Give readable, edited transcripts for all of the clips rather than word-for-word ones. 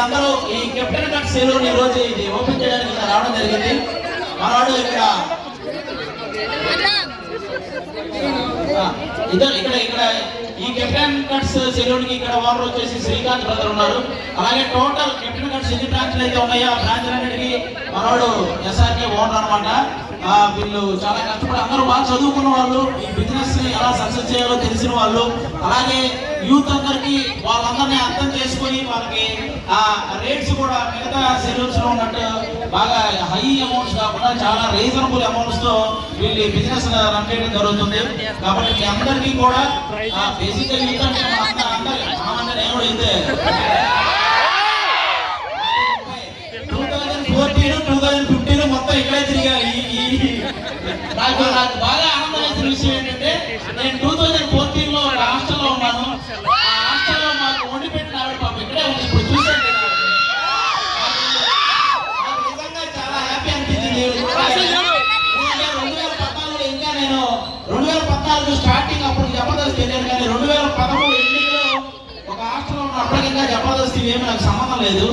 మీరందరూ ఈ captain cut salon ఈ రోజు ఇది ఓపెన్ చేయడానికి ఇక్కడ రావడం జరిగింది. మనవాడు ఇక్కడ ఇక్కడ ఈ కెప్టెన్ కట్స్ సెలూన్ కి ఇక్కడ ఓనర్ వచ్చేసి శ్రీకాంత్ బ్రదర్ ఉన్నారు. అలాగే టోటల్ కెప్టెన్ కట్స్ ఎన్ని బ్రాంచ్లు అయితే ఉన్నాయో ఆ బ్రాంచ్ అన్నిటికీ మనవాడు ఎస్ఆర్కే ఓనర్ అనమాట. వీళ్ళు చాలా కష్టపడి అందరూ బాగా చదువుకున్న వాళ్ళు, ఈ బిజినెస్ ని ఎలా సక్సెస్ చేయాలో తెలిసిన వాళ్ళు, అలాగే యూత్ అందరికి వాళ్ళందరినీ అర్థం చేసుకొని వాళ్ళకి ఆ రేట్స్ కూడా మిగతా సెలూన్స్ లో ఉన్నట్టు బాగా హై అమౌంట్స్ కాకుండా చాలా రీజనబుల్ అమౌంట్స్ తో వీళ్ళు బిజినెస్ రన్ చేయడం జరుగుతుంది. కాబట్టి మీ అందరికీ కూడా బేసికల్ యూత్ అంటే అందరూ ఏమైతే 2014-2015 మొత్తం ఇక్కడే తిరిగారు. నాకు బాగా ఆనందం వేసిన విషయం ఏంటంటే నేను 2014 లో ఒక హాస్టల్లో ఉన్నాను. ఆ హాస్టల్లో మాకు వండి పెట్టిన ఆవిడ పాప ఇక్కడే ఉంది. ఇప్పుడు చూసాను నాకు నిజంగా చాలా హ్యాపీ అనిపించింది. 2014 ఇంకా నేను 2014 స్టార్టింగ్ అప్పుడు జబర్దస్త్ వెళ్ళాను, కానీ 2013 ఎన్నికలో ఒక హాస్టల్లో ఉన్న అప్పటికింకా జబర్దస్త్ ఏమి నాకు సంబంధం లేదు.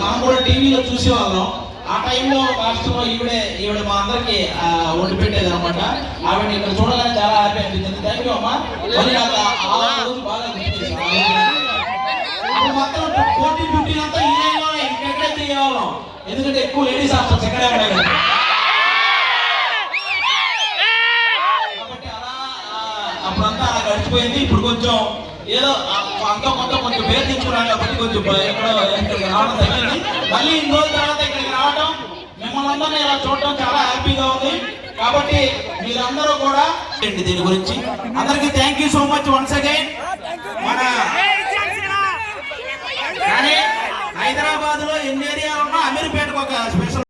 మనం కూడా టీవీలో చూసేవాళ్ళం. ఆ టైంలో హాస్టల్లో ఈవిడ మా అందరికి వండి పెట్టేది అనమాట. ఆవిడ ఇక్కడ చూడగానే చాలా హ్యాపీ అనిపించింది. థ్యాంక్ యూ అమ్మా. మరి నాకు ఆ రోజు బాగా మొత్తం 14-15 అంతా ఈ లైన్లో ఇంకెక్కడే తిరిగేవాళ్ళం, ఎందుకంటే ఎక్కువ లేడీస్ హాస్టల్స్ ఎక్కడే ఉన్నాయి కదా. కాబట్టి అలా అప్పుడంతా అలా గడిచిపోయింది. ఇప్పుడు కొంచెం ఏదో అంత కొంచెం పేరు తెచ్చుకున్నాను కాబట్టి కొంచెం ఇక్కడికి రావడం తగ్గింది. మళ్ళీ ఇన్ని రోజుల తర్వాత ఇక్కడికి రావడం, మిమ్మల్ని అందరినీ ఇలా చూడటం చాలా హ్యాపీగా ఉంది. కాబట్టి మీరందరూ కూడా దీని గురించి అందరికీ thank you so much once again. మన కానీ హైదరాబాద్ లో ఎన్ని ఏరియాలు ఉన్నా అమీర్పేటకు ఒక స్పెషల్